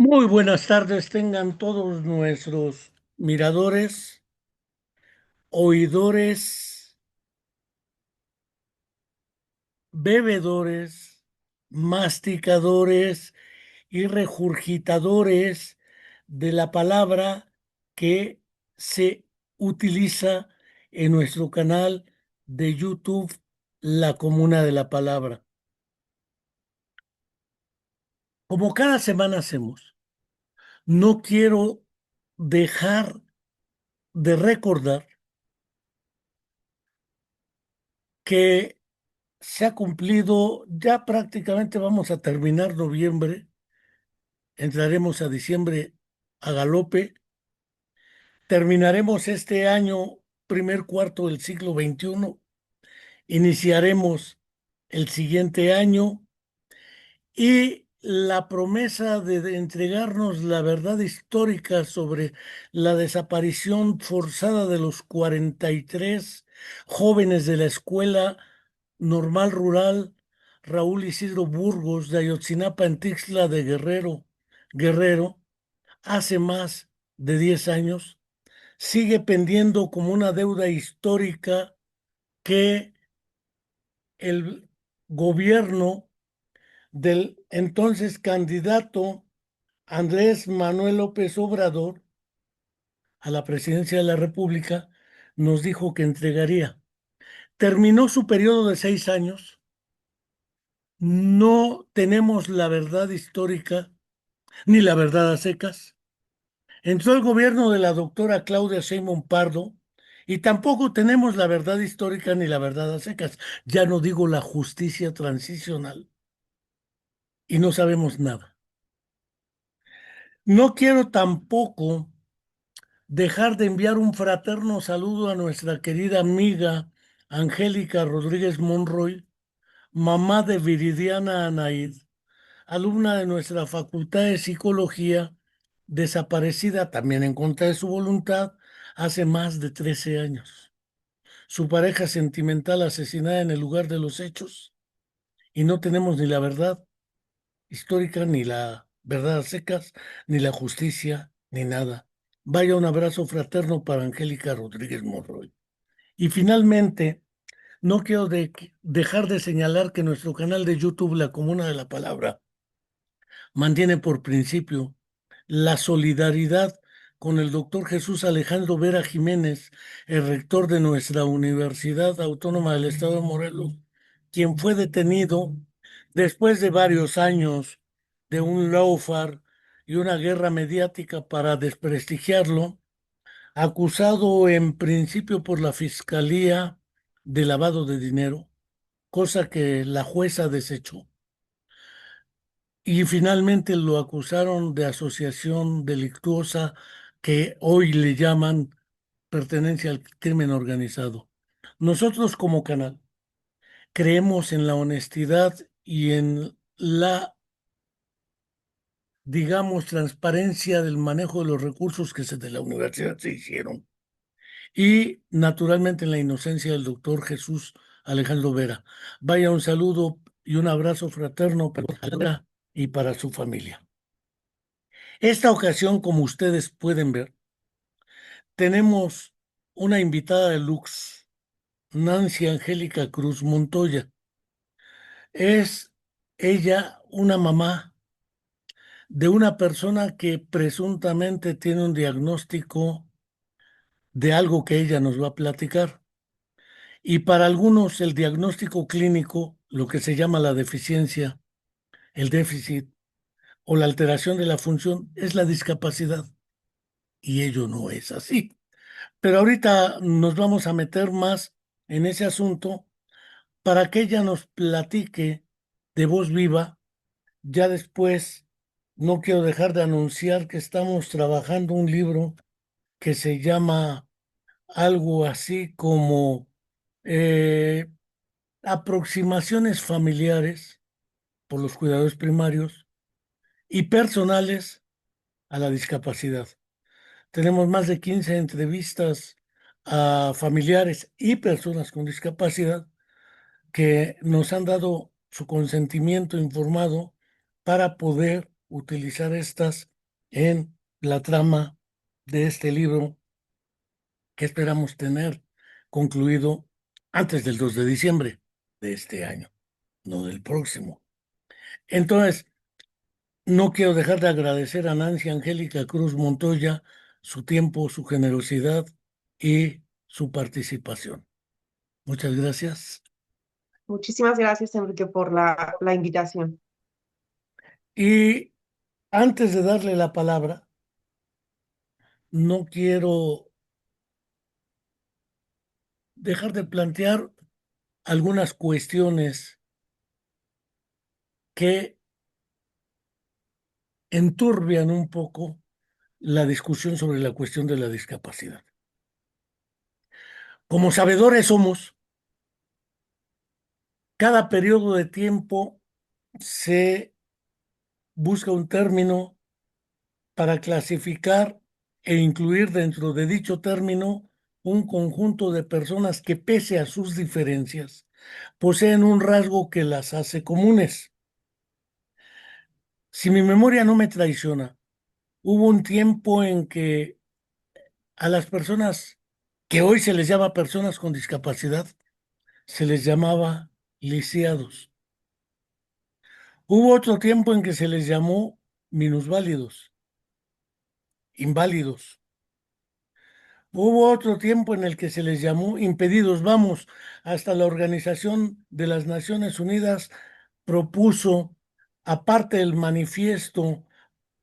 Muy buenas tardes tengan todos nuestros miradores, oidores, bebedores, masticadores y regurgitadores de la palabra que se utiliza en nuestro canal de YouTube, La Comuna de la Palabra. Como cada semana hacemos, no quiero dejar de recordar que se ha cumplido, ya prácticamente vamos a terminar noviembre, entraremos a diciembre a galope, terminaremos este año, primer cuarto del siglo XXI, iniciaremos el siguiente año y la promesa de entregarnos la verdad histórica sobre la desaparición forzada de los 43 jóvenes de la escuela normal rural Raúl Isidro Burgos de Ayotzinapa en Tixla de Guerrero, hace más de 10 años, sigue pendiendo como una deuda histórica que el gobierno del entonces candidato Andrés Manuel López Obrador a la presidencia de la República nos dijo que entregaría. Terminó su periodo de 6 años. No tenemos la verdad histórica ni la verdad a secas. Entró el gobierno de la doctora Claudia Sheinbaum Pardo y tampoco tenemos la verdad histórica ni la verdad a secas. Ya no digo la justicia transicional y no sabemos nada. No quiero tampoco dejar de enviar un fraterno saludo a nuestra querida amiga Angélica Rodríguez Monroy, mamá de Viridiana Anaid, alumna de nuestra Facultad de Psicología, desaparecida también en contra de su voluntad hace más de 13 años. Su pareja sentimental asesinada en el lugar de los hechos y no tenemos ni la verdad histórica, ni la verdad a secas, ni la justicia, ni nada. Vaya un abrazo fraterno para Angélica Rodríguez Monroy. Y finalmente, no quiero dejar de señalar que nuestro canal de YouTube, La Comuna de la Palabra, mantiene por principio la solidaridad con el doctor Jesús Alejandro Vera Jiménez, el rector de nuestra Universidad Autónoma del Estado de Morelos, quien fue detenido después de varios años de un lawfare y una guerra mediática para desprestigiarlo, acusado en principio por la Fiscalía de lavado de dinero, cosa que la jueza desechó. Y finalmente lo acusaron de asociación delictuosa que hoy le llaman pertenencia al crimen organizado. Nosotros como canal creemos en la honestidad y en la, digamos, transparencia del manejo de los recursos que de la universidad se hicieron. Y naturalmente en la inocencia del doctor Jesús Alejandro Vera. Vaya un saludo y un abrazo fraterno para él y para su familia. Esta ocasión, como ustedes pueden ver, tenemos una invitada de luxe, Nancy Angélica Cruz Montoya. Es ella una mamá de una persona que presuntamente tiene un diagnóstico de algo que ella nos va a platicar. Y para algunos el diagnóstico clínico, lo que se llama la deficiencia, el déficit o la alteración de la función, es la discapacidad. Y ello no es así. Pero ahorita nos vamos a meter más en ese asunto para que ella nos platique de voz viva. Ya después, no quiero dejar de anunciar que estamos trabajando un libro que se llama algo así como eh, Aproximaciones familiares por los cuidadores primarios y personales a la discapacidad. Tenemos más de 15 entrevistas a familiares y personas con discapacidad que nos han dado su consentimiento informado para poder utilizar estas en la trama de este libro que esperamos tener concluido antes del 2 de diciembre de este año, no del próximo. Entonces, no quiero dejar de agradecer a Nancy Angélica Cruz Montoya su tiempo, su generosidad y su participación. Muchas gracias. Muchísimas gracias, Enrique, por la invitación. Y antes de darle la palabra, no quiero dejar de plantear algunas cuestiones que enturbian un poco la discusión sobre la cuestión de la discapacidad. Como sabedores somos, cada periodo de tiempo se busca un término para clasificar e incluir dentro de dicho término un conjunto de personas que, pese a sus diferencias, poseen un rasgo que las hace comunes. Si mi memoria no me traiciona, hubo un tiempo en que a las personas que hoy se les llama personas con discapacidad, se les llamaba lisiados. Hubo otro tiempo en que se les llamó minusválidos, inválidos. Hubo otro tiempo en el que se les llamó impedidos. Vamos, hasta la Organización de las Naciones Unidas propuso, aparte del manifiesto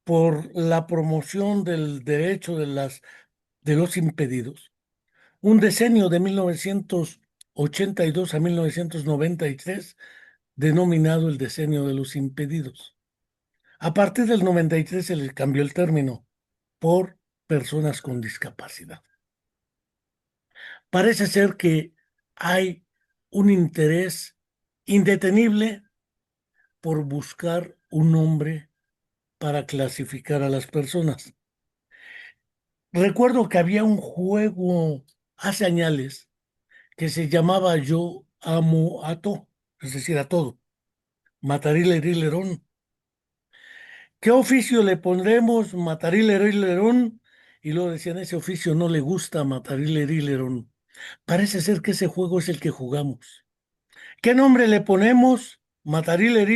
por la promoción del derecho de los impedidos, un decenio de 1982 a 1993 denominado el decenio de los impedidos. A partir del 93 se le cambió el término por personas con discapacidad. Parece ser que hay un interés indetenible por buscar un nombre para clasificar a las personas. Recuerdo que había un juego hace años que se llamaba Yo amo a todo, es decir, a todo. Matarile ¿Qué oficio le pondremos? Matarile. Y luego decían, ese oficio no le gusta Matarile. Parece ser que ese juego es el que jugamos. ¿Qué nombre le ponemos? Matarile.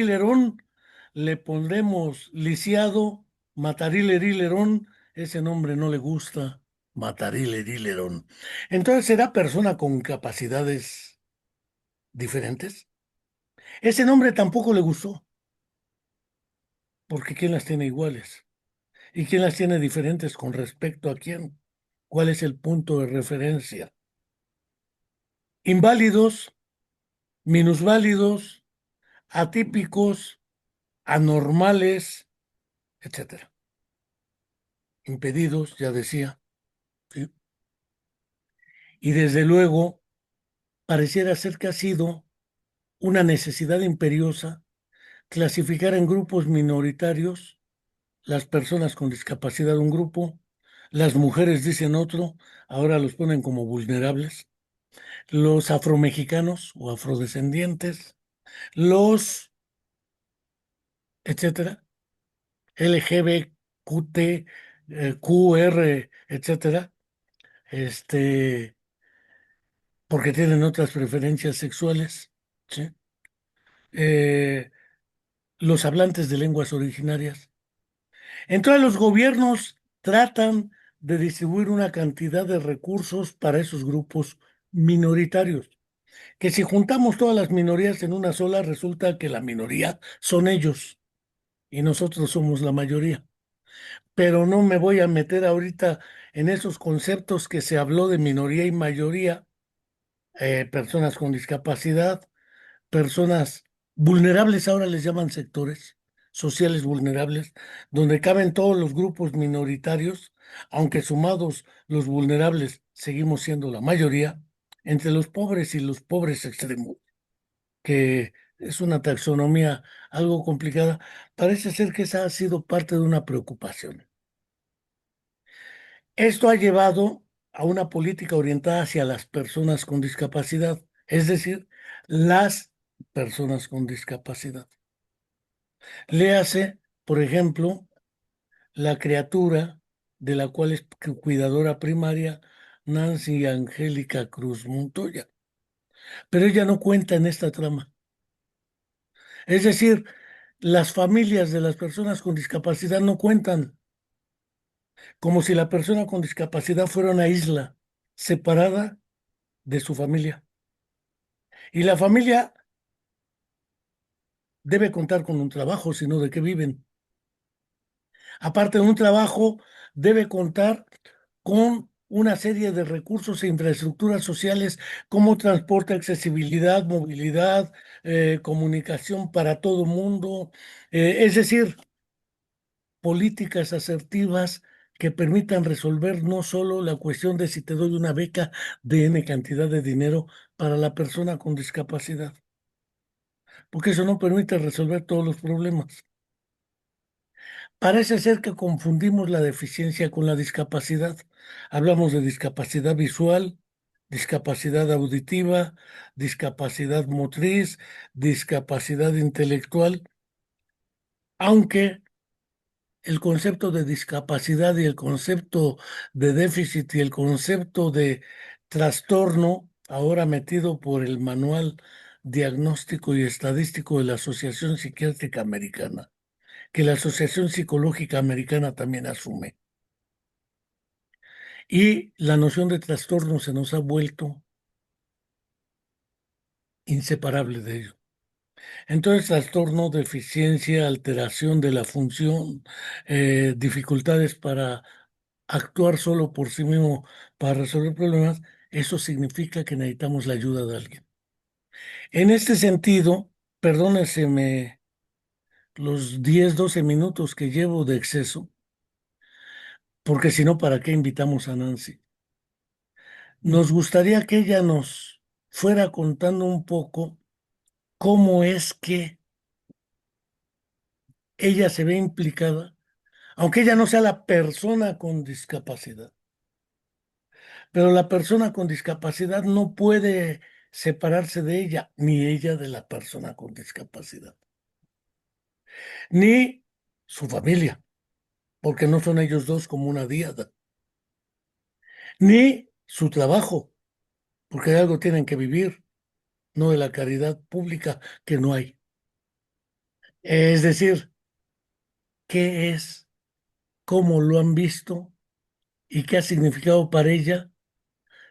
Le pondremos lisiado, Matarile. Ese nombre no le gusta, Matarile. Entonces, ¿será persona con capacidades diferentes? Ese nombre tampoco le gustó, porque ¿quién las tiene iguales? ¿Y quién las tiene diferentes con respecto a quién? ¿Cuál es el punto de referencia? Inválidos, minusválidos, atípicos, anormales, etcétera. Impedidos, ya decía, ¿sí? Y desde luego, pareciera ser que ha sido una necesidad imperiosa clasificar en grupos minoritarios las personas con discapacidad un grupo, las mujeres dicen otro, ahora los ponen como vulnerables, los afromexicanos o afrodescendientes, los, etcétera, LGBTQT, QR, etcétera, porque tienen otras preferencias sexuales, ¿sí? Eh, los hablantes de lenguas originarias. Entonces los gobiernos tratan de distribuir una cantidad de recursos para esos grupos minoritarios, que si juntamos todas las minorías en una sola, resulta que la minoría son ellos y nosotros somos la mayoría. Pero no me voy a meter ahorita en esos conceptos que se habló de minoría y mayoría, personas con discapacidad, personas vulnerables, ahora les llaman sectores sociales vulnerables, donde caben todos los grupos minoritarios, aunque sumados los vulnerables seguimos siendo la mayoría, entre los pobres y los pobres extremos, que es una taxonomía algo complicada. Parece ser que esa ha sido parte de una preocupación. Esto ha llevado a una política orientada hacia las personas con discapacidad, es decir, las personas con discapacidad. Léase, por ejemplo, la criatura de la cual es cuidadora primaria Nancy Angélica Cruz Montoya. Pero ella no cuenta en esta trama. Es decir, las familias de las personas con discapacidad no cuentan, como si la persona con discapacidad fuera una isla separada de su familia. Y la familia debe contar con un trabajo, sino de qué viven. Aparte de un trabajo, debe contar con una serie de recursos e infraestructuras sociales como transporte, accesibilidad, movilidad, comunicación para todo mundo, es decir, políticas asertivas que permitan resolver no solo la cuestión de si te doy una beca de N cantidad de dinero para la persona con discapacidad, porque eso no permite resolver todos los problemas. Parece ser que confundimos la deficiencia con la discapacidad. Hablamos de discapacidad visual, discapacidad auditiva, discapacidad motriz, discapacidad intelectual, aunque el concepto de discapacidad y el concepto de déficit y el concepto de trastorno, ahora metido por el Manual Diagnóstico y Estadístico de la Asociación Psiquiátrica Americana, que la Asociación Psicológica Americana también asume. Y la noción de trastorno se nos ha vuelto inseparable de ello. Entonces, trastorno, deficiencia, alteración de la función, dificultades para actuar solo por sí mismo para resolver problemas, eso significa que necesitamos la ayuda de alguien. En este sentido, perdóneseme los 10, 12 minutos que llevo de exceso, porque si no, ¿para qué invitamos a Nancy? Nos gustaría que ella nos fuera contando un poco cómo es que ella se ve implicada, aunque ella no sea la persona con discapacidad, pero la persona con discapacidad no puede separarse de ella, ni ella de la persona con discapacidad, ni su familia, porque no son ellos dos como una díada, ni su trabajo, porque de algo tienen que vivir, no de la caridad pública que no hay. Es decir, ¿qué es? ¿Cómo lo han visto? ¿Y qué ha significado para ella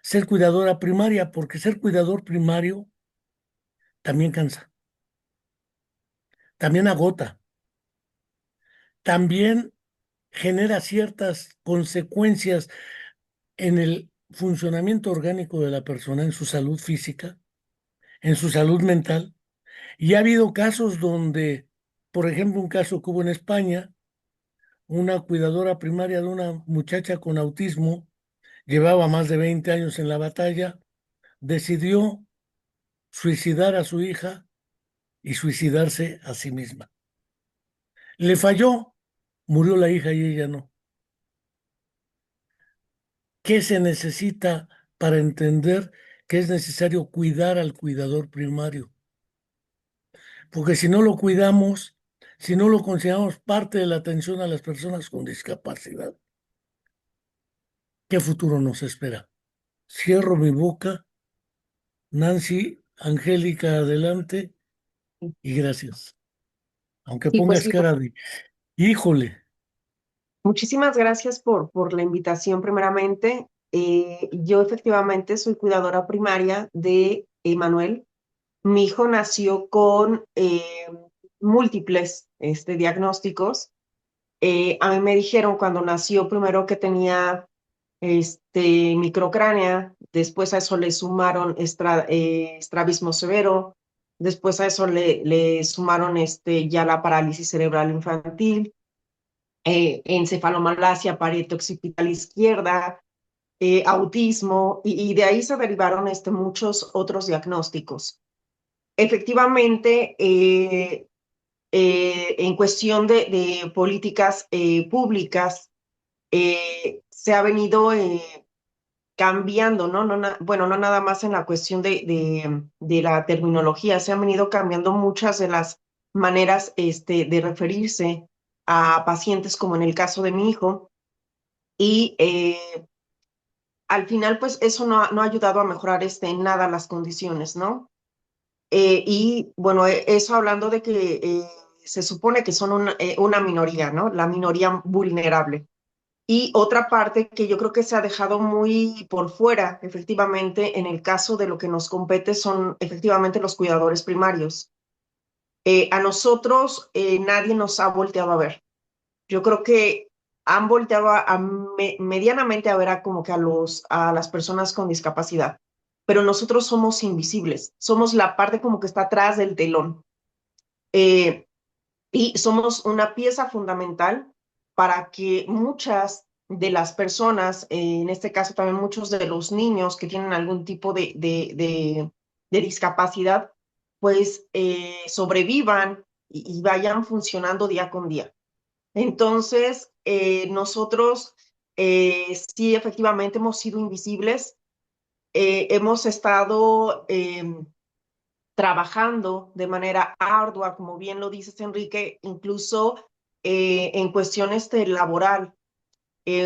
ser cuidadora primaria? Porque ser cuidador primario también cansa, también agota, también genera ciertas consecuencias en el funcionamiento orgánico de la persona, en su salud física, en su salud mental. Y ha habido casos donde, por ejemplo, un caso que hubo en España, una cuidadora primaria de una muchacha con autismo, llevaba más de 20 años en la batalla, decidió suicidar a su hija y suicidarse a sí misma. Le falló, murió la hija y ella no. ¿Qué se necesita para entender que es necesario cuidar al cuidador primario? Porque si no lo cuidamos, si no lo consideramos parte de la atención a las personas con discapacidad, ¿qué futuro nos espera? Cierro mi boca. Nancy, Angélica, adelante y gracias. Aunque Y pues pongas sí, cara de, híjole, muchísimas gracias por la invitación primeramente. Yo efectivamente soy cuidadora primaria de Emanuel. Mi hijo nació con múltiples diagnósticos. A mí me dijeron cuando nació primero que tenía microcránea, después a eso le sumaron estrabismo severo, después a eso le sumaron ya la parálisis cerebral infantil, encefalomalacia parieto-occipital izquierda, autismo, y de ahí se derivaron muchos otros diagnósticos. Efectivamente, en cuestión de políticas públicas, se ha venido cambiando, ¿no? Bueno, no nada más en la cuestión de la terminología, se han venido cambiando muchas de las maneras de referirse a pacientes como en el caso de mi hijo y al final pues eso no ha ayudado a mejorar en nada las condiciones, ¿no? Y bueno, eso hablando de que se supone que son una minoría, ¿no? La minoría vulnerable. Y otra parte que yo creo que se ha dejado muy por fuera, efectivamente, en el caso de lo que nos compete, son efectivamente los cuidadores primarios. A nosotros nadie nos ha volteado a ver. Yo creo que han volteado medianamente a ver como que a las personas con discapacidad, pero nosotros somos invisibles, somos la parte como que está atrás del telón. Eh, y somos una pieza fundamental para que muchas de las personas, en este caso también muchos de los niños que tienen algún tipo de discapacidad, pues sobrevivan y vayan funcionando día con día. Entonces, nosotros sí efectivamente hemos sido invisibles, hemos estado trabajando de manera ardua, como bien lo dices, Enrique, incluso en cuestiones de laboral.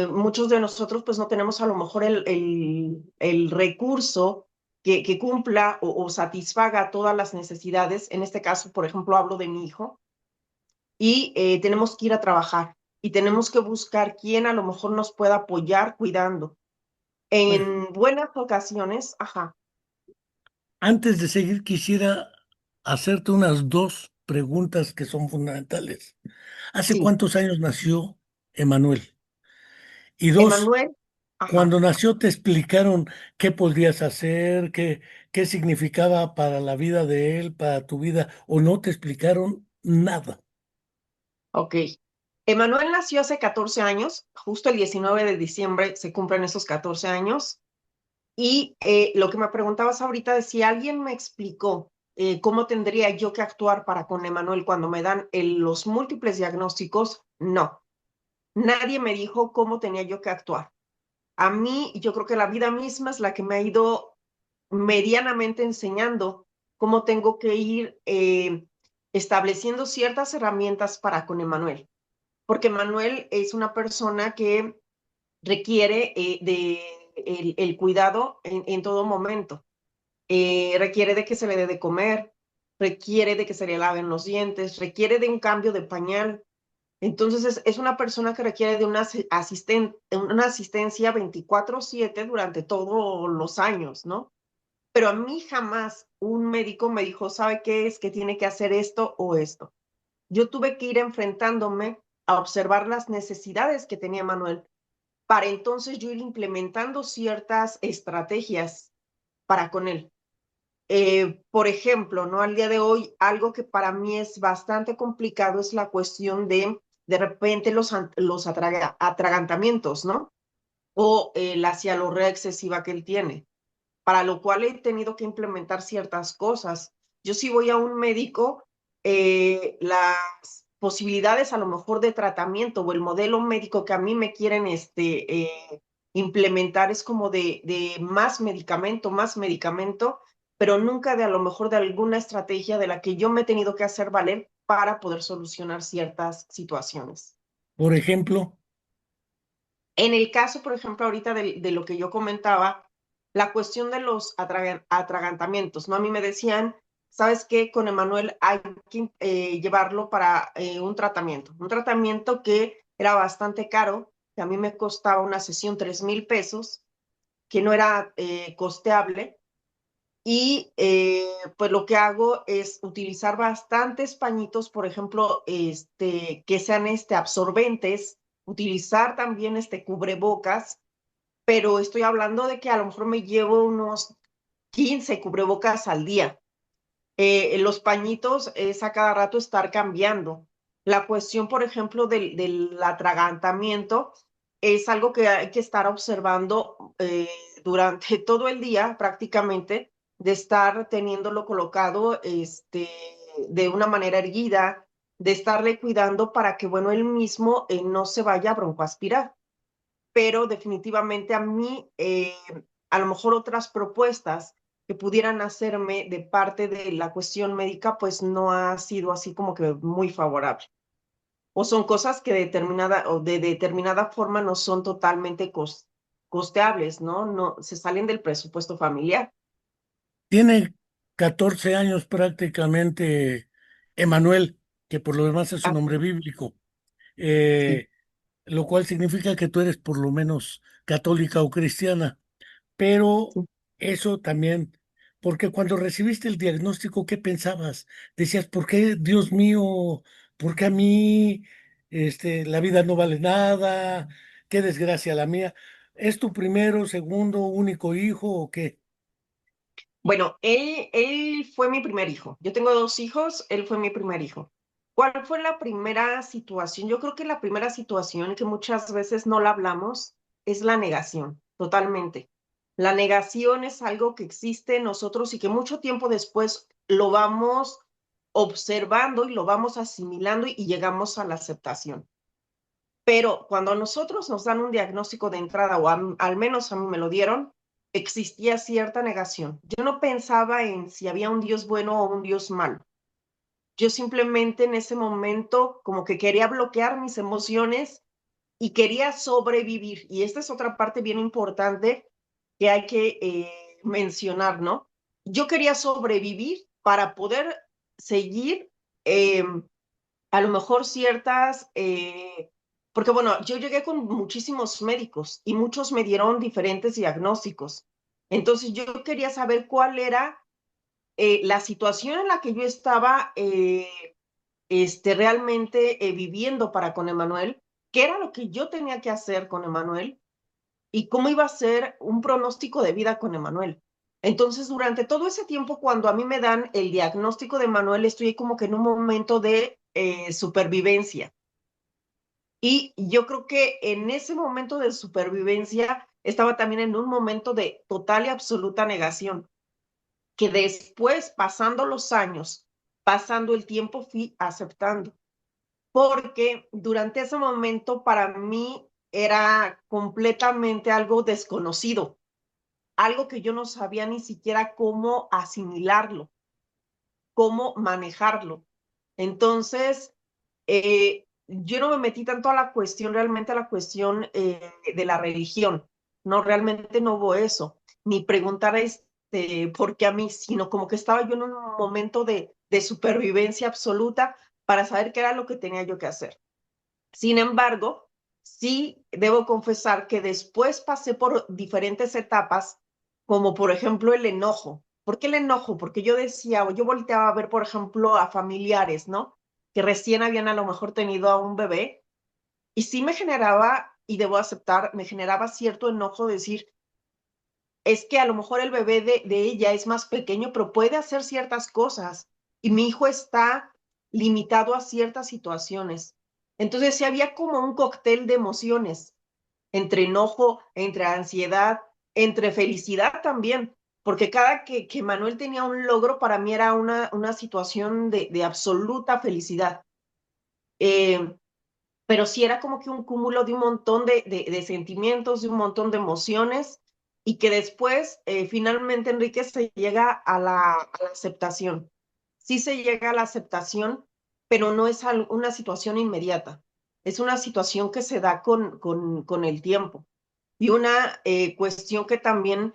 Muchos de nosotros pues no tenemos a lo mejor el recurso que cumpla o satisfaga todas las necesidades. En este caso, por ejemplo, hablo de mi hijo y tenemos que ir a trabajar y tenemos que buscar quién a lo mejor nos pueda apoyar cuidando. Bueno, En buenas ocasiones, ajá, antes de seguir, quisiera hacerte unas dos preguntas que son fundamentales. ¿Hace sí, cuántos años nació Emanuel? Y dos, Emanuel, ajá. cuando nació, ¿te explicaron qué podrías hacer, qué significaba para la vida de él, para tu vida, o no te explicaron nada? Ok. Emanuel nació hace 14 años, justo el 19 de diciembre se cumplen esos 14 años. Y lo que me preguntabas ahorita de si alguien me explicó cómo tendría yo que actuar para con Emanuel cuando me dan los múltiples diagnósticos, no. Nadie me dijo cómo tenía yo que actuar. A mí, yo creo que la vida misma es la que me ha ido medianamente enseñando cómo tengo que ir estableciendo ciertas herramientas para con Emanuel porque Manuel es una persona que requiere el cuidado en todo momento. Requiere de que se le dé de comer, requiere de que se le laven los dientes, requiere de un cambio de pañal. Entonces es una persona que requiere de una asistencia 24/7 durante todos los años, ¿no? Pero a mí jamás un médico me dijo, ¿sabe qué es? Que tiene que hacer esto o esto. Yo tuve que ir enfrentándome a observar las necesidades que tenía Manuel para entonces yo ir implementando ciertas estrategias para con él. Por ejemplo, ¿no? Al día de hoy, algo que para mí es bastante complicado es la cuestión de repente, los atragantamientos, ¿no? O la cialorrea excesiva que él tiene, para lo cual he tenido que implementar ciertas cosas. Yo si voy a un médico, las posibilidades a lo mejor de tratamiento o el modelo médico que a mí me quieren implementar es como de más medicamento, pero nunca de a lo mejor de alguna estrategia de la que yo me he tenido que hacer valer para poder solucionar ciertas situaciones. Por ejemplo, En el caso, por ejemplo, ahorita de lo que yo comentaba, la cuestión de los atragantamientos, ¿no? A mí me decían, ¿sabes qué? Con Emanuel hay que llevarlo para un tratamiento que era bastante caro, que a mí me costaba una sesión 3,000 pesos, que no era costeable, y pues lo que hago es utilizar bastantes pañitos, por ejemplo, que sean absorbentes, utilizar también cubrebocas, pero estoy hablando de que a lo mejor me llevo unos 15 cubrebocas al día. Los pañitos es a cada rato estar cambiando. La cuestión, por ejemplo, del atragantamiento es algo que hay que estar observando durante todo el día prácticamente, de estar teniéndolo colocado de una manera erguida, de estarle cuidando para que, bueno, él mismo no se vaya a broncoaspirar. Pero definitivamente a mí, a lo mejor otras propuestas que pudieran hacerme de parte de la cuestión médica, pues no ha sido así como que muy favorable. o son cosas que determinada o de determinada forma no son totalmente costeables, ¿no? No se salen del presupuesto familiar. Tiene 14 años prácticamente Emanuel, que por lo demás es un Ah, nombre bíblico, sí. eh, lo cual significa que tú eres por lo menos católica o cristiana. Pero Sí. eso también, porque cuando recibiste el diagnóstico, ¿qué pensabas? Decías, ¿por qué, Dios mío, por qué a mí, la vida no vale nada? Qué desgracia la mía. ¿Es tu primero, segundo, único hijo o qué? Bueno, él fue mi primer hijo. Yo tengo dos hijos, él fue mi primer hijo. ¿Cuál fue la primera situación? Yo creo que la primera situación que muchas veces no la hablamos es la negación, totalmente. La negación es algo que existe en nosotros y que mucho tiempo después lo vamos observando y lo vamos asimilando y llegamos a la aceptación. Pero cuando a nosotros nos dan un diagnóstico de entrada, o al menos a mí me lo dieron, existía cierta negación. Yo no pensaba en si había un Dios bueno o un Dios malo. Yo simplemente en ese momento como que quería bloquear mis emociones y quería sobrevivir. Y esta es otra parte bien importante que hay que mencionar, ¿no? Yo quería sobrevivir para poder seguir eh, a lo mejor ciertas, porque bueno, yo llegué con muchísimos médicos y muchos me dieron diferentes diagnósticos. Entonces yo quería saber cuál era la situación en la que yo estaba realmente viviendo para con Emanuel, qué era lo que yo tenía que hacer con Emanuel y cómo iba a ser un pronóstico de vida con Emanuel. Entonces, durante todo ese tiempo, cuando a mí me dan el diagnóstico de Emanuel, estoy como que en un momento de supervivencia. Y yo creo que en ese momento de supervivencia estaba también en un momento de total y absoluta negación, que después, pasando los años, pasando el tiempo, fui aceptando, porque durante ese momento para mí era completamente algo desconocido, algo que yo no sabía ni siquiera cómo asimilarlo, cómo manejarlo. Entonces, yo no me metí tanto a la cuestión, realmente a la cuestión de la religión. No, realmente no hubo eso. Ni preguntar por qué a mí, sino como que estaba yo en un momento de supervivencia absoluta para saber qué era lo que tenía yo que hacer. Sin embargo, sí debo confesar que después pasé por diferentes etapas, como por ejemplo el enojo. ¿Por qué el enojo? Porque yo decía, o yo volteaba a ver, por ejemplo, a familiares, ¿no? Que recién habían a lo mejor tenido a un bebé, y sí me generaba, y debo aceptar, me generaba cierto enojo de decir, es que a lo mejor el bebé de ella es más pequeño, pero puede hacer ciertas cosas, y mi hijo está limitado a ciertas situaciones. Entonces, sí había como un cóctel de emociones, entre enojo, entre ansiedad, entre felicidad también, porque cada que Manuel tenía un logro, para mí era una situación de absoluta felicidad. Eh, pero sí era como que un cúmulo de un montón de sentimientos, de un montón de emociones, y que después, finalmente, Enrique, se llega a la aceptación. Sí se llega a la aceptación, pero no es una situación inmediata. Es una situación que se da con el tiempo. Y una cuestión que también,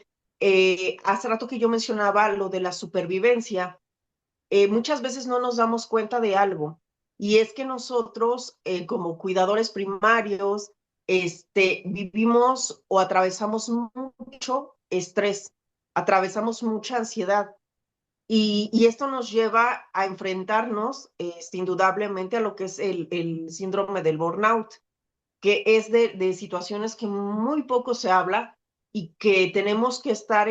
hace rato que yo mencionaba lo de la supervivencia, muchas veces no nos damos cuenta de algo, y es que nosotros como cuidadores primarios vivimos o atravesamos mucho estrés, atravesamos mucha ansiedad, y esto nos lleva a enfrentarnos indudablemente a lo que es el síndrome del burnout, que es de situaciones que muy poco se habla y que tenemos que estar,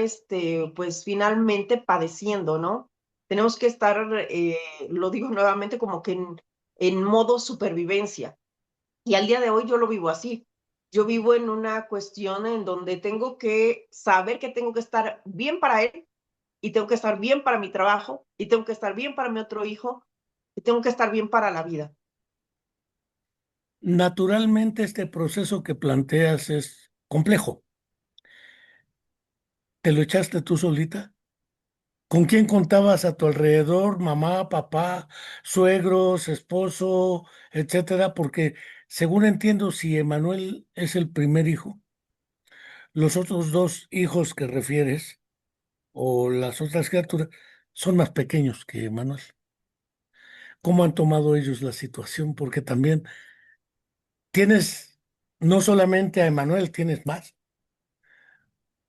pues finalmente padeciendo, ¿no? Tenemos que estar, lo digo nuevamente, como que en modo supervivencia. Y al día de hoy yo lo vivo así. Yo vivo en una cuestión en donde tengo que saber que tengo que estar bien para él, y tengo que estar bien para mi trabajo, y tengo que estar bien para mi otro hijo, y tengo que estar bien para la vida. Naturalmente, este proceso que planteas es complejo. ¿Te lo echaste tú solita? ¿Con quién contabas a tu alrededor? Mamá, papá, suegros, esposo, etcétera, porque según entiendo, si Emanuel es el primer hijo, los otros dos hijos que refieres, o las otras criaturas, son más pequeños que Emanuel. ¿Cómo han tomado ellos la situación? Porque también tienes no solamente a Emanuel, tienes más.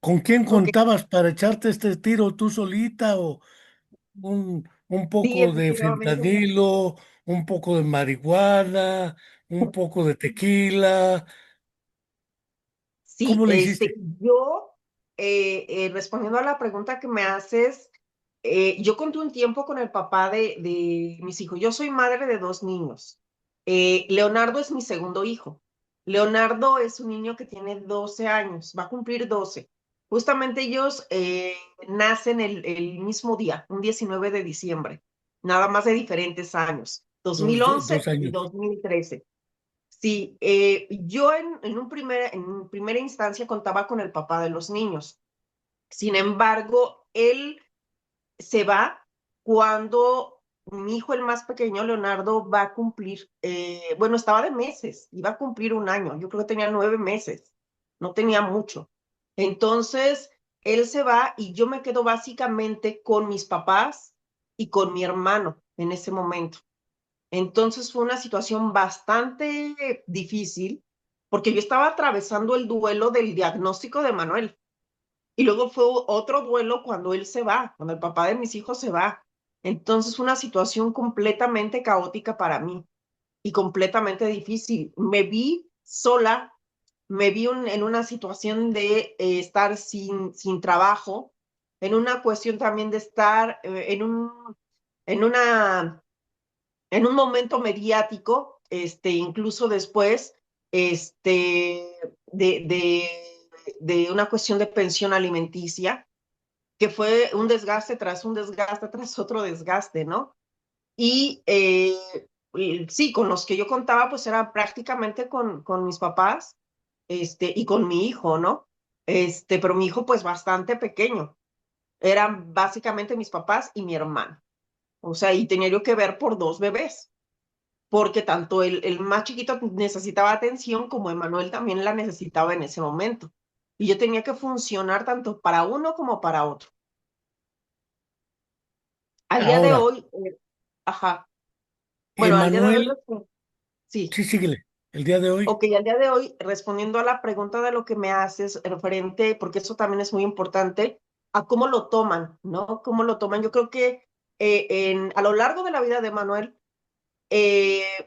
¿Con quién Ok, contabas para echarte este tiro tú solita o un sí, poco de efectivamente. fentanilo, un poco de marihuana, un poco de tequila? Sí, ¿Cómo le hiciste? yo, respondiendo a la pregunta que me haces, yo conté un tiempo con el papá de mis hijos. Yo soy madre de dos niños. Leonardo es mi segundo hijo. Leonardo es un niño que tiene 12 años, va a cumplir 12. Justamente ellos nacen el mismo día, un 19 de diciembre, nada más de diferentes años, dos mil Dos once y años. 2013. Sí, yo en primera instancia contaba con el papá de los niños. Sin embargo, él se va cuando mi hijo, el más pequeño, Leonardo, va a cumplir, bueno, estaba de meses, iba a cumplir un año, yo creo que tenía 9 meses, no tenía mucho. Entonces, él se va y yo me quedo básicamente con mis papás y con mi hermano en ese momento. Entonces fue una situación bastante difícil porque yo estaba atravesando el duelo del diagnóstico de Manuel y luego fue otro duelo cuando él se va, cuando el papá de mis hijos se va. Entonces fue una situación completamente caótica para mí y completamente difícil. Me vi sola, me vi en una situación de estar sin trabajo, en una cuestión también de estar en una en un momento mediático, incluso después, de una cuestión de pensión alimenticia, que fue un desgaste tras un desgaste tras otro desgaste, ¿no? Y sí, con los que yo contaba, pues era prácticamente con mis papás, y con mi hijo, ¿no? Pero mi hijo, pues bastante pequeño. Eran básicamente mis papás y mi hermano. O sea, y tenía yo que ver por dos bebés porque tanto el más chiquito necesitaba atención como Emanuel también la necesitaba en ese momento. Y yo tenía que funcionar tanto para uno como para otro. Al día de Ahora, hoy, ajá, bueno, al día de hoy, Emanuel, sí, sí, síguele, el día de hoy. ok, al día de hoy, respondiendo a la pregunta de lo que me haces referente, porque eso también es muy importante, a cómo lo toman, ¿no? Cómo lo toman. Yo creo que a lo largo de la vida de Manuel,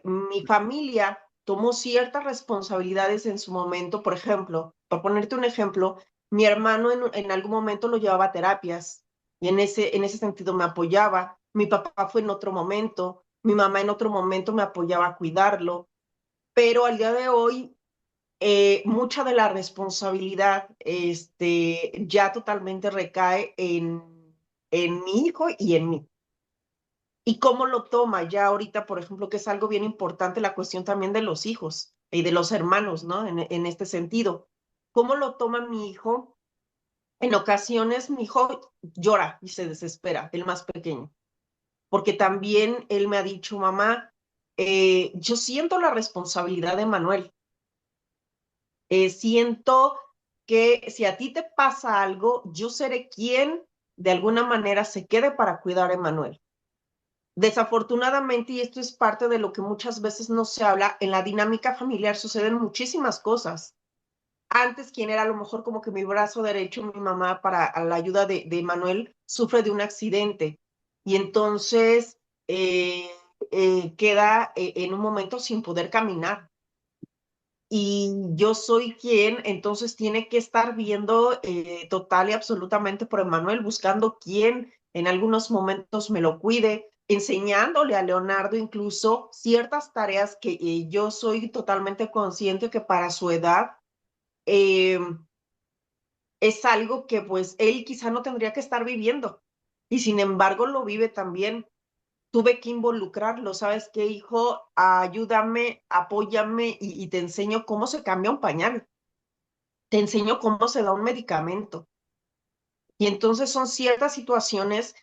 mi familia tomó ciertas responsabilidades en su momento. Por ejemplo, para ponerte un ejemplo, mi hermano en algún momento lo llevaba a terapias y en ese sentido me apoyaba. Mi papá fue en otro momento, mi mamá en otro momento me apoyaba a cuidarlo, pero al día de hoy mucha de la responsabilidad ya totalmente recae en mi hijo y en mí. ¿Y cómo lo toma ya ahorita, por ejemplo, que es algo bien importante, la cuestión también de los hijos y de los hermanos, ¿no? En este sentido. ¿Cómo lo toma mi hijo? En ocasiones mi hijo llora y se desespera, el más pequeño, porque también él me ha dicho, mamá, yo siento la responsabilidad de Manuel, siento que si a ti te pasa algo, yo seré quien de alguna manera se quede para cuidar a Manuel. Desafortunadamente, y esto es parte de lo que muchas veces no se habla, en la dinámica familiar suceden muchísimas cosas. Antes, quien era a lo mejor como que mi brazo derecho, mi mamá, para a la ayuda de Manuel, sufre de un accidente y entonces queda en un momento sin poder caminar. Y yo soy quien entonces tiene que estar viendo total y absolutamente por Emanuel, buscando quién en algunos momentos me lo cuide, enseñándole a Leonardo incluso ciertas tareas que yo soy totalmente consciente que para su edad eh, es algo que pues él quizá no tendría que estar viviendo y sin embargo lo vive también. Tuve que involucrarlo, ¿sabes qué, hijo? Ayúdame, apóyame y te enseño cómo se cambia un pañal, te enseño cómo se da un medicamento. Y entonces son ciertas situaciones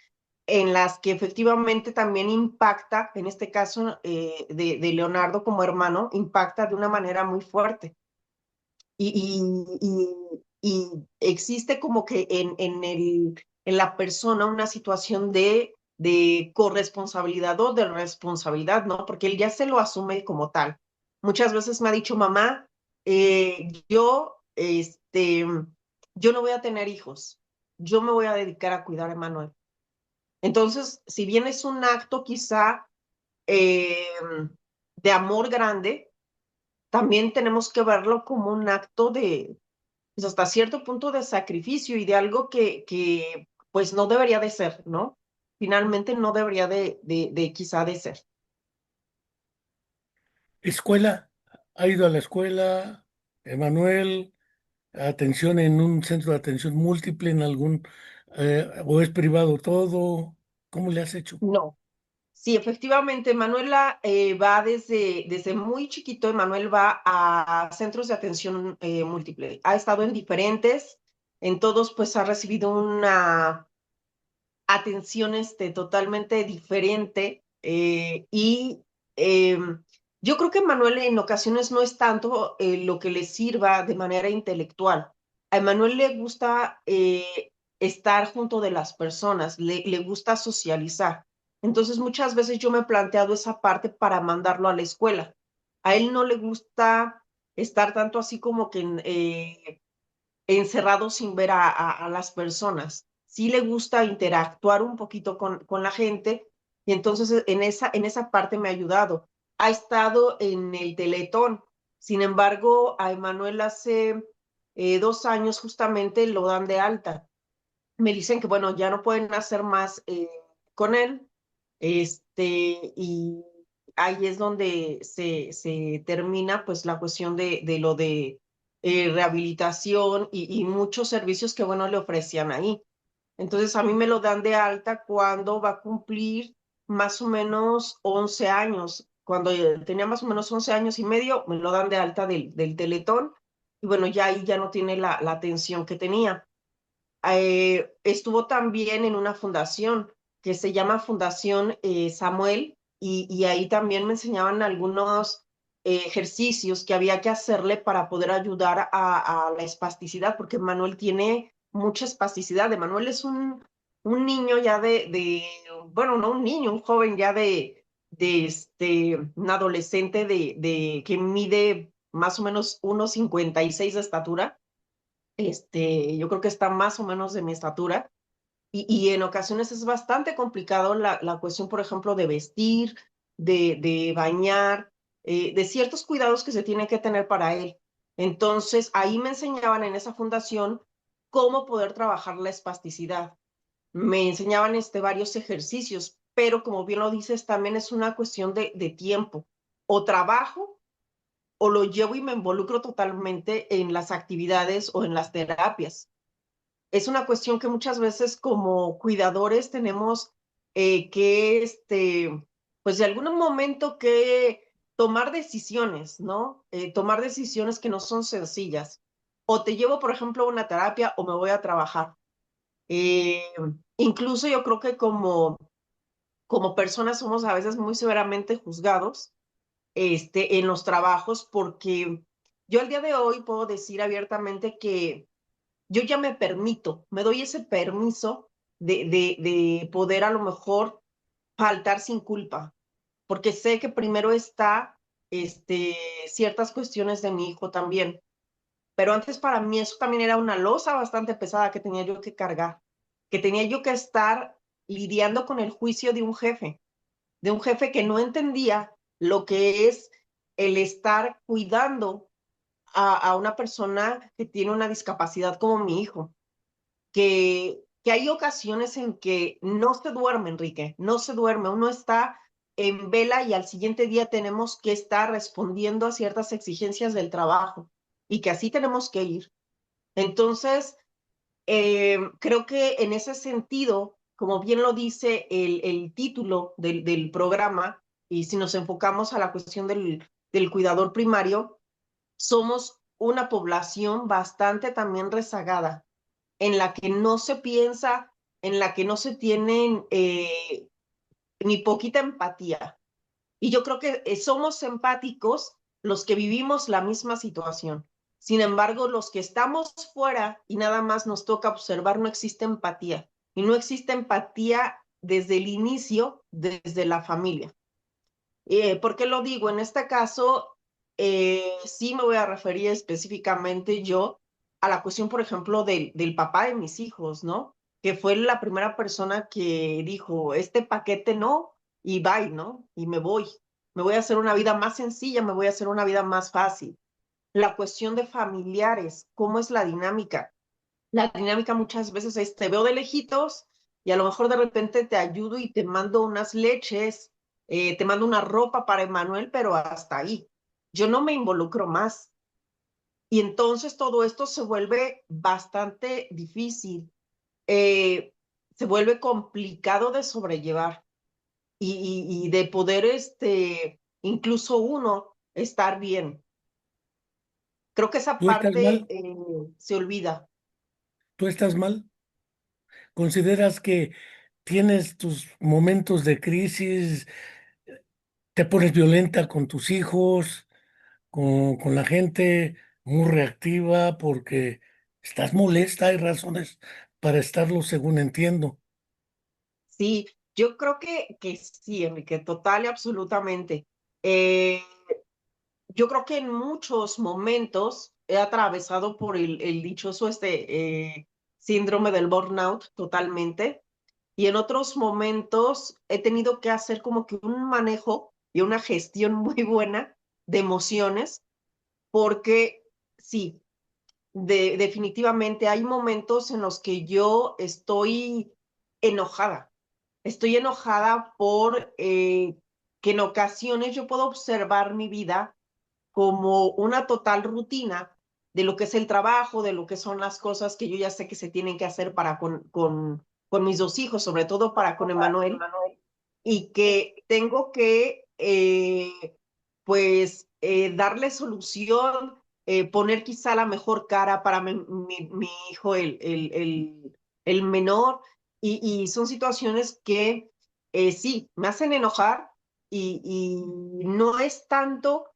en las que efectivamente también impacta, en este caso de Leonardo como hermano, impacta de una manera muy fuerte. Y existe como que en la persona una situación de corresponsabilidad o de responsabilidad, ¿no? Porque él ya se lo asume como tal. Muchas veces me ha dicho, mamá, yo no voy a tener hijos, yo me voy a dedicar a cuidar a Emanuel. Entonces, si bien es un acto quizá eh, de amor grande, también tenemos que verlo como un acto de, pues hasta cierto punto de sacrificio y de algo que pues no debería de ser, ¿no? Finalmente no debería de quizá de ser. Escuela, ¿ha ido a la escuela, Emanuel? ¿Atención en un centro de atención múltiple, en algún, o es privado todo? ¿Cómo le has hecho? No. Sí, efectivamente, Manuela va desde muy chiquito, Manuel va a centros de atención múltiple. Ha estado en diferentes, en todos pues ha recibido una atención totalmente diferente y yo creo que Manuel en ocasiones no es tanto lo que le sirva de manera intelectual. A Manuel le gusta estar junto de las personas, le gusta socializar. Entonces muchas veces yo me he planteado esa parte para mandarlo a la escuela. A él no le gusta estar tanto así como que encerrado sin ver a las personas. Sí le gusta interactuar un poquito con la gente y entonces en esa parte me ha ayudado. Ha estado en el Teletón. Sin embargo, a Emanuel hace 2 años justamente lo dan de alta. Me dicen que, bueno, ya no pueden hacer más con él. Y ahí es donde se termina pues la cuestión de lo de rehabilitación y muchos servicios que, bueno, le ofrecían ahí. Entonces a mí me lo dan de alta cuando va a cumplir más o menos 11 años. Cuando tenía más o menos 11 años y medio, me lo dan de alta del Teletón. Y bueno, ya ahí ya no tiene la atención que tenía. Estuvo también en una fundación que se llama Fundación Samuel y ahí también me enseñaban algunos ejercicios que había que hacerle para poder ayudar a la espasticidad, porque Manuel tiene mucha espasticidad. Manuel es un niño ya bueno, no un niño, un joven ya un adolescente que mide más o menos 1,56 de estatura. Yo creo que está más o menos de mi estatura y en ocasiones es bastante complicado la cuestión, por ejemplo, de vestir, de bañar, de ciertos cuidados que se tiene que tener para él. Entonces, ahí me enseñaban en esa fundación cómo poder trabajar la espasticidad. Me enseñaban varios ejercicios, pero como bien lo dices, también es una cuestión de tiempo. O trabajo o lo llevo y me involucro totalmente en las actividades o en las terapias. Es una cuestión que muchas veces como cuidadores tenemos que, pues de algún momento que tomar decisiones, ¿no? Tomar decisiones que no son sencillas. O te llevo, por ejemplo, a una terapia o me voy a trabajar. Eh, Incluso yo creo que como personas somos a veces muy severamente juzgados en los trabajos porque yo al día de hoy puedo decir abiertamente que yo ya me permito, me doy ese permiso de poder a lo mejor faltar sin culpa, porque sé que primero está ciertas cuestiones de mi hijo también. Pero antes para mí eso también era una losa bastante pesada que tenía yo que cargar, que tenía yo que estar lidiando con el juicio de un jefe que no entendía lo que es el estar cuidando a una persona que tiene una discapacidad como mi hijo que hay ocasiones en que no se duerme, Enrique, no se duerme, uno está en vela y al siguiente día tenemos que estar respondiendo a ciertas exigencias del trabajo y que así tenemos que ir. Entonces, creo que en ese sentido, como bien lo dice el título del programa, y si nos enfocamos a la cuestión del cuidador primario, somos una población bastante también rezagada en la que no se piensa en la que no se tienen ni poquita empatía. Y yo creo que somos empáticos los que vivimos la misma situación. Sin embargo, los que estamos fuera y nada más nos toca observar, no existe empatía. Y no existe empatía desde el inicio, desde la familia. ¿Por qué lo digo? En este caso, sí me voy a referir específicamente yo a la cuestión, por ejemplo, del papá de mis hijos, ¿no? Que fue la primera persona que dijo, este paquete no, y bye, ¿no? Y me voy. Me voy a hacer una vida más sencilla, me voy a hacer una vida más fácil. La cuestión de familiares, ¿cómo es la dinámica? La dinámica muchas veces es, te veo de lejitos y a lo mejor de repente te ayudo y te mando unas leches, te mando una ropa para Emanuel, pero hasta ahí. Yo no me involucro más. Y entonces todo esto se vuelve bastante difícil, eh, se vuelve complicado de sobrellevar y de poder, incluso uno, estar bien. Creo que esa ¿Tú estás parte mal? se olvida. ¿Tú estás mal? ¿Consideras que tienes tus momentos de crisis, te pones violenta con tus hijos, con la gente, muy reactiva porque estás molesta? Hay razones para estarlo, según entiendo. Sí, yo creo que sí, Enrique, total y absolutamente. Eh, yo creo que en muchos momentos he atravesado por el dichoso síndrome del burnout totalmente, y en otros momentos he tenido que hacer como que un manejo y una gestión muy buena de emociones, porque sí, definitivamente hay momentos en los que yo estoy enojada. Estoy enojada por que en ocasiones yo puedo observar mi vida como una total rutina de lo que es el trabajo, de lo que son las cosas que yo ya sé que se tienen que hacer para con mis dos hijos, sobre todo para con Emanuel, y que tengo que, pues, darle solución, poner quizá la mejor cara para mi hijo, el menor, y son situaciones que sí, me hacen enojar y no es tanto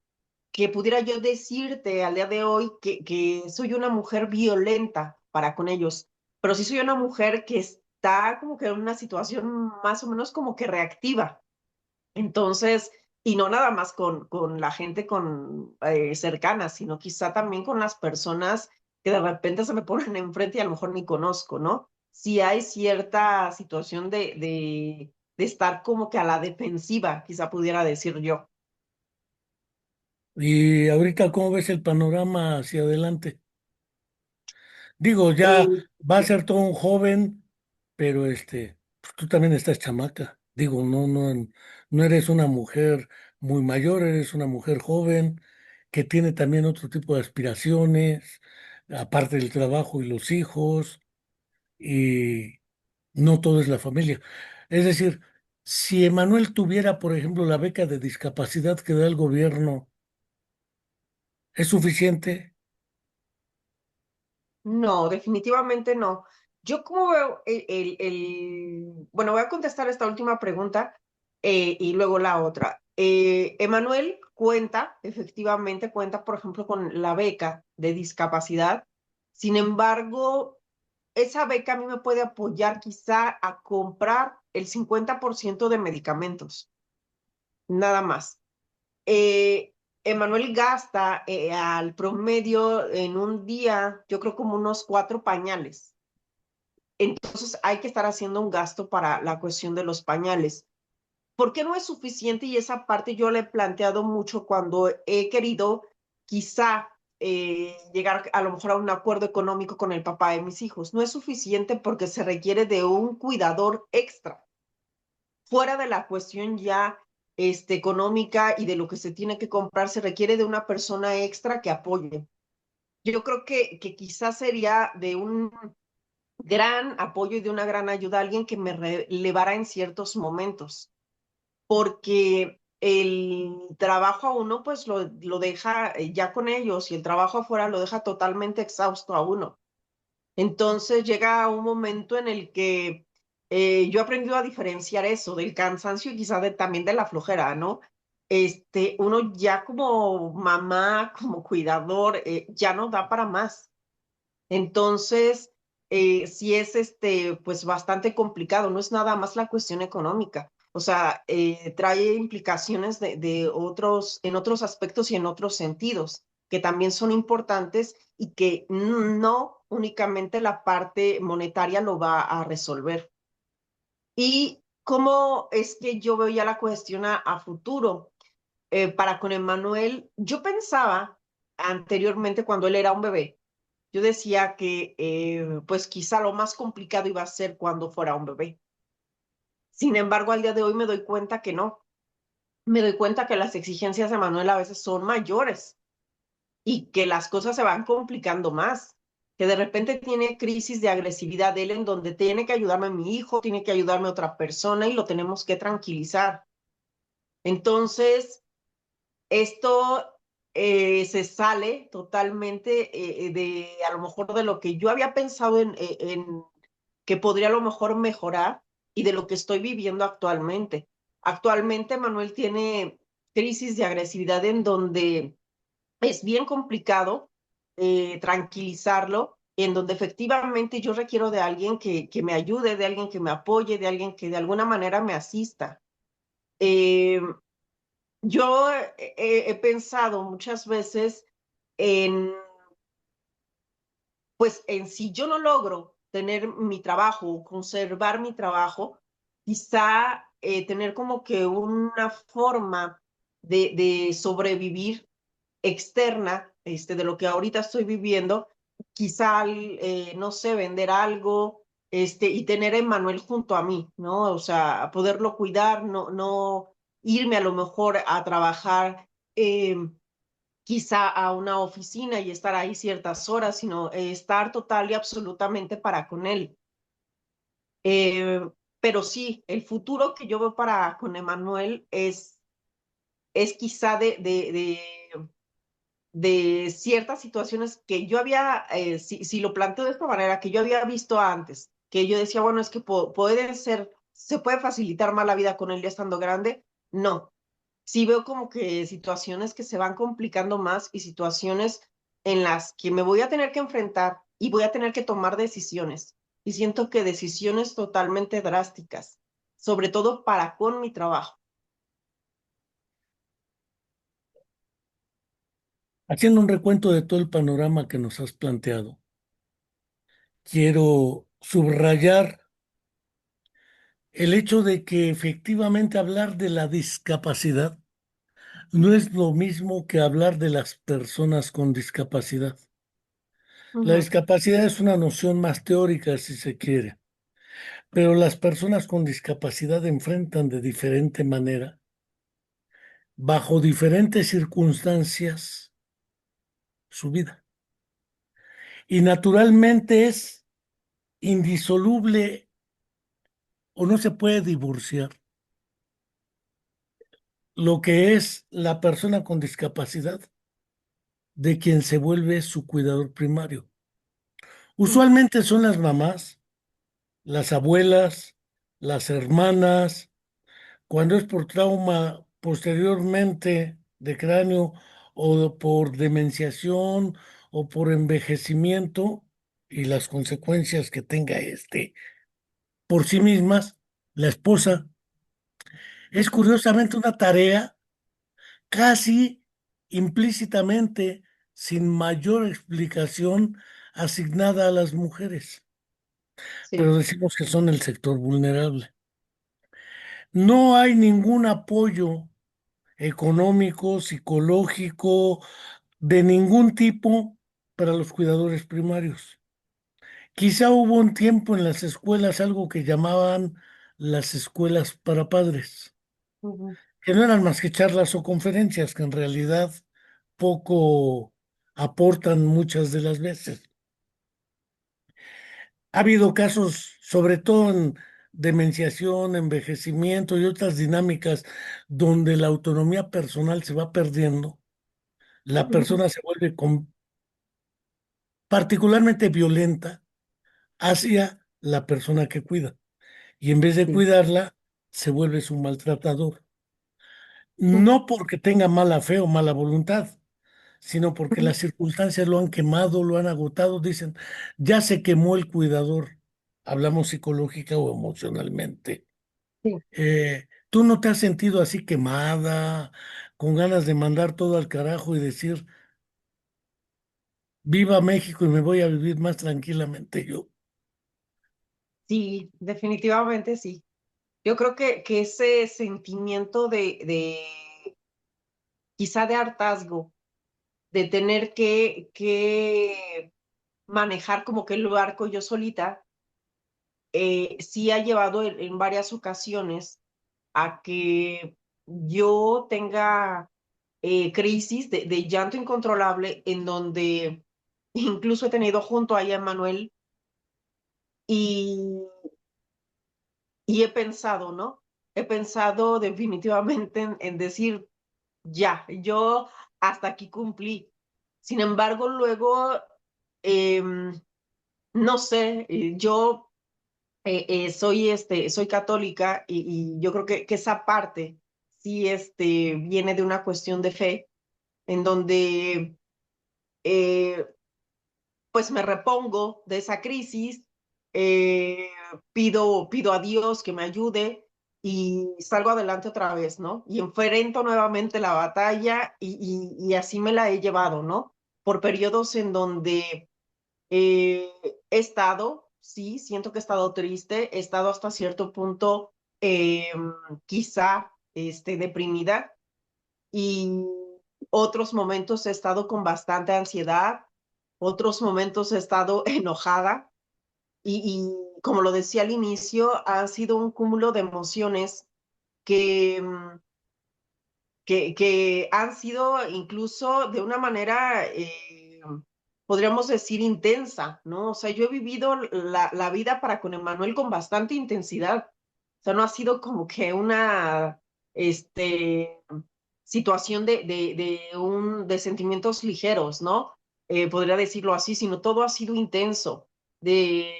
que pudiera yo decirte al día de hoy que soy una mujer violenta para con ellos, pero sí soy una mujer que está como que en una situación más o menos como que reactiva. Entonces, y no nada más con la gente cercana, sino quizá también con las personas que de repente se me ponen enfrente y a lo mejor ni conozco, ¿no? Si hay cierta situación de estar como que a la defensiva, quizá pudiera decir yo. Y ahorita, ¿cómo ves el panorama hacia adelante? Digo, ya Eh, va a ser todo un joven, pero pues tú también estás chamaca. Digo, no eres una mujer muy mayor, eres una mujer joven que tiene también otro tipo de aspiraciones, aparte del trabajo y los hijos, y no todo es la familia. Es decir, si Emanuel tuviera, por ejemplo, la beca de discapacidad que da el gobierno, ¿es suficiente? No, definitivamente no. Yo como veo bueno, voy a contestar esta última pregunta y luego la otra. Emanuel cuenta, efectivamente cuenta, por ejemplo, con la beca de discapacidad. Sin embargo, esa beca a mí me puede apoyar quizá a comprar el 50% de medicamentos, nada más. Emanuel gasta al promedio en un día, yo creo como unos 4 pañales. Entonces hay que estar haciendo un gasto para la cuestión de los pañales. ¿Por qué no es suficiente? Y esa parte yo le he planteado mucho cuando he querido quizá llegar a lo mejor a un acuerdo económico con el papá de mis hijos. No es suficiente porque se requiere de un cuidador extra fuera de la cuestión ya económica y de lo que se tiene que comprar, se requiere de una persona extra que apoye. Yo creo que quizás sería de un gran apoyo y de una gran ayuda a alguien que me relevara en ciertos momentos, porque el trabajo a uno pues lo deja ya con ellos y el trabajo afuera lo deja totalmente exhausto a uno. Entonces llega un momento en el que yo he aprendido a diferenciar eso del cansancio y quizás también de la flojera, ¿no? Uno ya como mamá, como cuidador, ya no da para más. Entonces, sí es pues bastante complicado, no es nada más la cuestión económica. O sea, trae implicaciones de otros, en otros aspectos y en otros sentidos, que también son importantes y que no únicamente la parte monetaria lo va a resolver. ¿Y cómo es que yo veo ya la cuestión a futuro? Para con Emmanuel, yo pensaba anteriormente cuando él era un bebé, yo decía que pues quizá lo más complicado iba a ser cuando fuera un bebé. Sin embargo, al día de hoy me doy cuenta que no. Me doy cuenta que las exigencias de Manuel a veces son mayores y que las cosas se van complicando más. Que de repente tiene crisis de agresividad de él en donde tiene que ayudarme mi hijo, tiene que ayudarme otra persona y lo tenemos que tranquilizar. Entonces, esto se sale totalmente de a lo mejor de lo que yo había pensado en que podría a lo mejor mejorar y de lo que estoy viviendo actualmente. Actualmente Manuel tiene crisis de agresividad en donde es bien complicado tranquilizarlo, en donde efectivamente yo requiero de alguien que me ayude, de alguien que me apoye, de alguien que de alguna manera me asista. Eh, yo he pensado muchas veces en, pues, en si yo no logro tener mi trabajo, conservar mi trabajo, quizá tener como que una forma de sobrevivir externa de lo que ahorita estoy viviendo, quizá, no sé, vender algo y tener a Emanuel junto a mí, ¿no? O sea, poderlo cuidar, no irme a lo mejor a trabajar quizá a una oficina y estar ahí ciertas horas, sino estar total y absolutamente para con él. Eh, pero sí, el futuro que yo veo para con Emanuel es quizá de ciertas situaciones que yo había, si lo planteo de esta manera, que yo había visto antes, que yo decía, bueno, es que pueden ser, se puede facilitar más la vida con él ya estando grande. No, sí veo como que situaciones que se van complicando más y situaciones en las que me voy a tener que enfrentar y voy a tener que tomar decisiones. Y siento que decisiones totalmente drásticas, sobre todo para con mi trabajo. Haciendo un recuento de todo el panorama que nos has planteado, quiero subrayar el hecho de que efectivamente hablar de la discapacidad no es lo mismo que hablar de las personas con discapacidad. La Ujú, discapacidad es una noción más teórica, si se quiere, pero las personas con discapacidad enfrentan de diferente manera, bajo diferentes circunstancias, su vida. Y naturalmente es indisoluble o no se puede divorciar lo que es la persona con discapacidad de quien se vuelve su cuidador primario. ujú, Usualmente son las mamás, las abuelas, las hermanas, cuando es por trauma posteriormente de cráneo o por demenciación o por envejecimiento y las consecuencias que tenga por sí mismas, la esposa. Es ujú. curiosamente una tarea casi implícitamente, sin mayor explicación, asignada a las mujeres, pero Sí. decimos que son el sector vulnerable. No hay ningún apoyo económico, psicológico, de ningún tipo para los cuidadores primarios. Quizá hubo un tiempo en las escuelas algo que llamaban las escuelas para padres, Ujú, que no eran más que charlas o conferencias, que en realidad poco aportan muchas de las veces. Ha habido casos, sobre todo en demenciación, envejecimiento y otras dinámicas donde la autonomía personal se va perdiendo, la ujú. persona se vuelve particularmente violenta hacia la persona que cuida. y en vez de sí, cuidarla, se vuelve su maltratador. mm, No porque tenga mala fe o mala voluntad, sino porque mm, las circunstancias lo han quemado, lo han agotado. Dicen, ya se quemó el cuidador. Hablamos psicológica o emocionalmente. sí. ¿Tú no te has sentido así quemada, con ganas de mandar todo al carajo y decir, viva México y me voy a vivir más tranquilamente yo? Sí, definitivamente sí. Yo creo que ese sentimiento de quizá de hartazgo, de tener que manejar como que el barco yo solita, sí ha llevado en varias ocasiones a que yo tenga crisis de llanto incontrolable en donde incluso he tenido junto a ella Manuel y, y he pensado, ¿no? He pensado definitivamente en decir, ya, yo hasta aquí cumplí. Sin embargo, luego, em, no sé, yo soy católica y yo creo que esa parte sí viene de una cuestión de fe, en donde eh, pues me repongo de esa crisis, eh, pido a Dios que me ayude y salgo adelante otra vez, ¿no? Y enfrento nuevamente la batalla y así me la he llevado, ¿no? Por periodos en donde eh, he estado, sí, siento que he estado triste, he estado hasta cierto punto quizá deprimida y otros momentos he estado con bastante ansiedad, otros momentos he estado enojada y como lo decía al inicio, ha sido un cúmulo de emociones que, que han sido incluso de una manera, podríamos decir, intensa, ¿no? O sea, yo he vivido la vida para con Emanuel con bastante intensidad. O sea, no ha sido como que una este, situación de sentimientos ligeros, ¿no? Podría decirlo así, sino todo ha sido intenso, de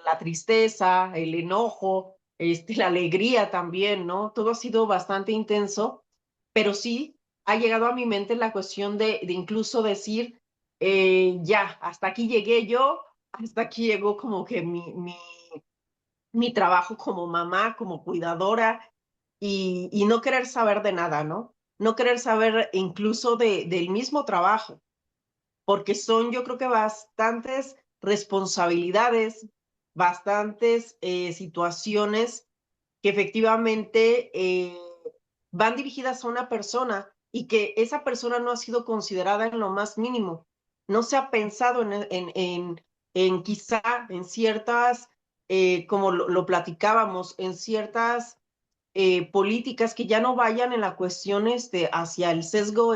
la tristeza, el enojo, la alegría también, ¿no? Todo ha sido bastante intenso, pero sí ha llegado a mi mente la cuestión de incluso decir, ya, hasta aquí llegué yo, hasta aquí llegó como que mi trabajo como mamá, como cuidadora, y no querer saber de nada, ¿no? No querer saber incluso del mismo trabajo, porque son yo creo que bastantes responsabilidades, bastantes situaciones que efectivamente van dirigidas a una persona y que esa persona no ha sido considerada en lo más mínimo. No se ha pensado en quizá en ciertas, como lo platicábamos, en ciertas políticas que ya no vayan en la cuestión hacia el sesgo,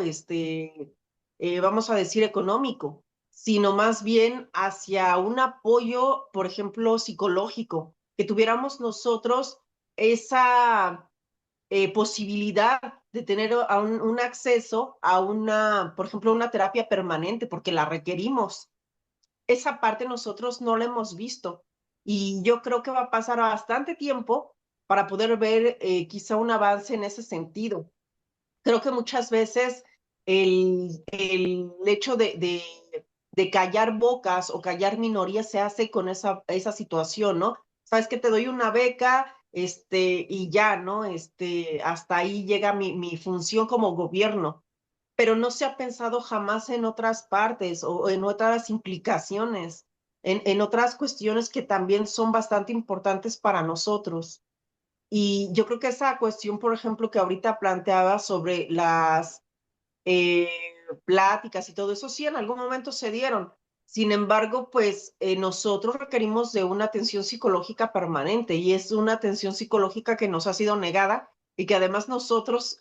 vamos a decir, económico, sino más bien hacia un apoyo, por ejemplo, psicológico, que tuviéramos nosotros esa posibilidad de tener un acceso a una, por ejemplo, una terapia permanente, porque la requerimos. Esa parte nosotros no la hemos visto y yo creo que va a pasar bastante tiempo para poder ver quizá un avance en ese sentido. Creo que muchas veces el hecho de callar bocas o callar minorías se hace con esa situación, ¿no? Sabes que te doy una beca, y ya, ¿no? Hasta ahí llega mi función como gobierno, pero no se ha pensado jamás en otras partes o en otras implicaciones, en otras cuestiones que también son bastante importantes para nosotros. Y yo creo que esa cuestión, por ejemplo, que ahorita planteaba sobre las eh, pláticas y todo eso, sí, en algún momento se dieron. Sin embargo, pues nosotros requerimos de una atención psicológica permanente y es una atención psicológica que nos ha sido negada y que además nosotros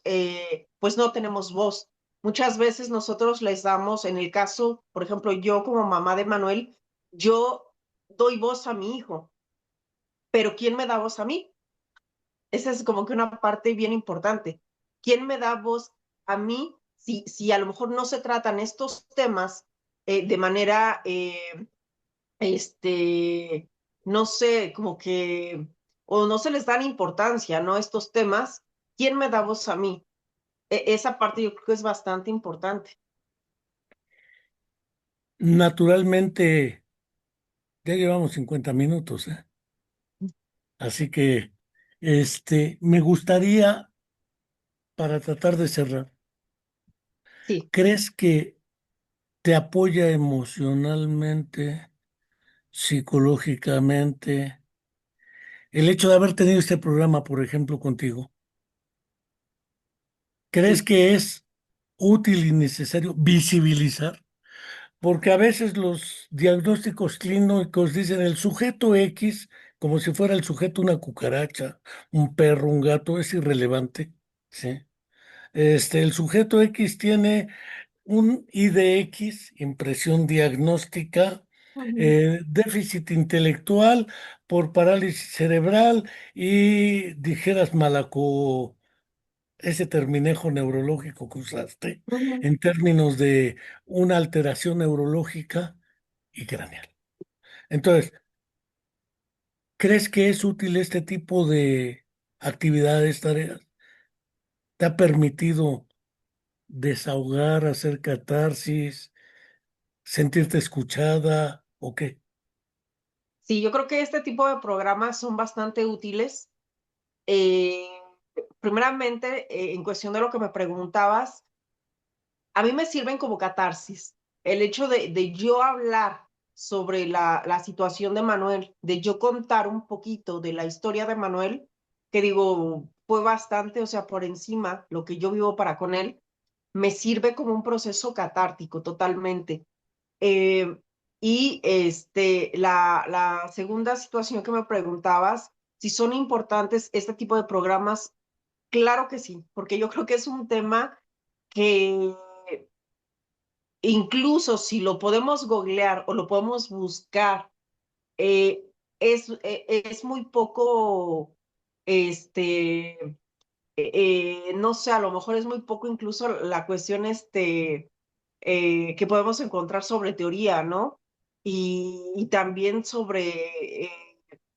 pues no tenemos voz. Muchas veces nosotros les damos, en el caso, por ejemplo, yo como mamá de Manuel, yo doy voz a mi hijo, pero ¿quién me da voz a mí? Esa es como que una parte bien importante. ¿Quién me da voz a mí si a lo mejor no se tratan estos temas de manera, este, no sé, como que o no se les dan importancia, ¿no? Estos temas, ¿quién me da voz a mí? Esa parte yo creo que es bastante importante. Naturalmente, ya llevamos 50 minutos, ¿eh? Así que, me gustaría, para tratar de cerrar, Sí. ¿crees que te apoya emocionalmente, psicológicamente, el hecho de haber tenido este programa, por ejemplo, contigo? ¿Crees Sí. que es útil y necesario visibilizar? Porque a veces los diagnósticos clínicos dicen el sujeto X, como si fuera el sujeto una cucaracha, un perro, un gato, es irrelevante, ¿sí? El sujeto X tiene un IDX, impresión diagnóstica, Ujú, déficit intelectual por parálisis cerebral y dijeras malaco, ese terminejo neurológico que usaste, ujú. en términos de una alteración neurológica y craneal. Entonces, ¿crees que es útil este tipo de actividades, tareas? ¿Te ha permitido desahogar, hacer catarsis, sentirte escuchada o qué? Sí, yo creo que este tipo de programas son bastante útiles. Eh, Primeramente, en cuestión de lo que me preguntabas, a mí me sirven como catarsis. El hecho de yo hablar sobre la situación de Manuel, de yo contar un poquito de la historia de Manuel, que digo, fue bastante, o sea, por encima lo que yo vivo para con él, me sirve como un proceso catártico totalmente. Eh, y la segunda situación que me preguntabas, si son importantes este tipo de programas, claro que sí, porque yo creo que es un tema que incluso si lo podemos googlear o lo podemos buscar, eh, es muy poco, este, no sé, a lo mejor es muy poco incluso la cuestión que podemos encontrar sobre teoría, ¿no? Y también sobre,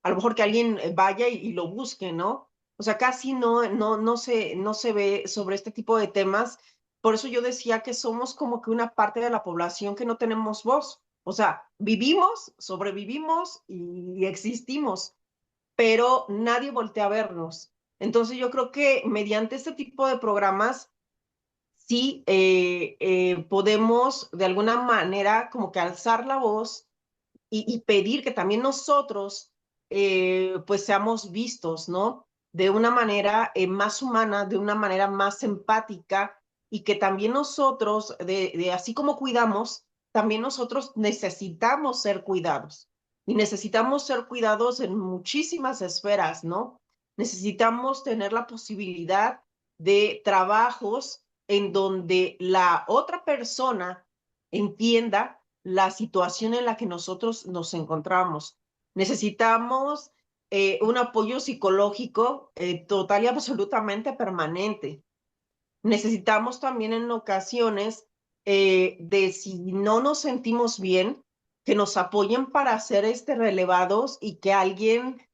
a lo mejor que alguien vaya y lo busque, ¿no? O sea, casi no se ve sobre este tipo de temas. Por eso yo decía que somos como que una parte de la población que no tenemos voz. O sea, vivimos, sobrevivimos y existimos, pero nadie voltea a vernos. Entonces yo creo que mediante este tipo de programas sí podemos de alguna manera como que alzar la voz y pedir que también nosotros pues seamos vistos, ¿no? De una manera más humana, de una manera más empática y que también nosotros, así como cuidamos, también nosotros necesitamos ser cuidados y necesitamos ser cuidados en muchísimas esferas, ¿no? Necesitamos tener la posibilidad de trabajos en donde la otra persona entienda la situación en la que nosotros nos encontramos. Necesitamos un apoyo psicológico total y absolutamente permanente. Necesitamos también en ocasiones de si no nos sentimos bien, que nos apoyen para ser relevados y que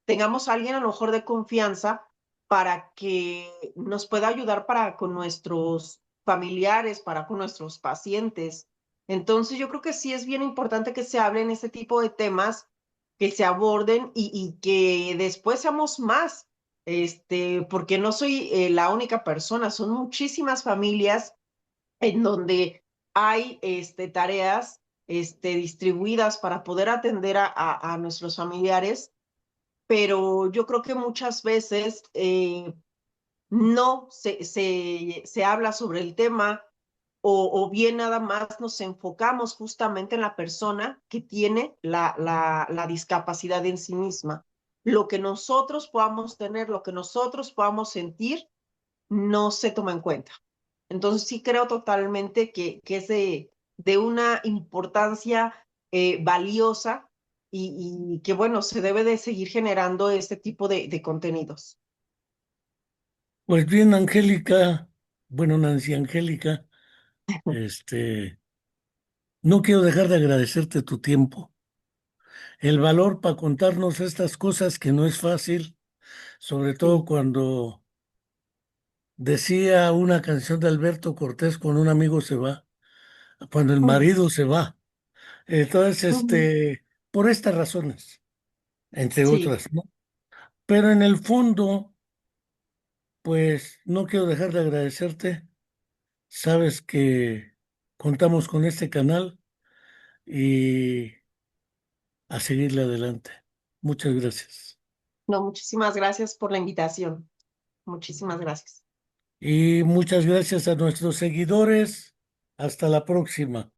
tengamos a alguien a lo mejor de confianza para que nos pueda ayudar para con nuestros familiares, para con nuestros pacientes. Entonces yo creo que sí es bien importante que se hablen este tipo de temas, que se aborden y que después seamos más porque no soy la única persona, son muchísimas familias en donde hay tareas distribuidas para poder atender a nuestros familiares, pero yo creo que muchas veces no se habla sobre el tema o bien nada más nos enfocamos justamente en la persona que tiene la discapacidad en sí misma. Lo que nosotros podamos tener, lo que nosotros podamos sentir, no se toma en cuenta. Entonces sí creo totalmente que es de una importancia valiosa y que bueno, se debe de seguir generando este tipo de contenidos. Pues bien, Angélica, bueno, Nancy Angélica, este, no quiero dejar de agradecerte tu tiempo, el valor para contarnos estas cosas que no es fácil. sobre todo sí. cuando decía una canción de Alberto Cortés: cuando un amigo se va, cuando el Ujú, marido se va. Entonces, ujú, por estas razones, entre sí, otras, ¿no? Pero en el fondo, pues no quiero dejar de agradecerte. Sabes que contamos con este canal y a seguirle adelante. Muchas gracias. no, muchísimas gracias por la invitación. Muchísimas gracias. Y muchas gracias a nuestros seguidores. Hasta la próxima.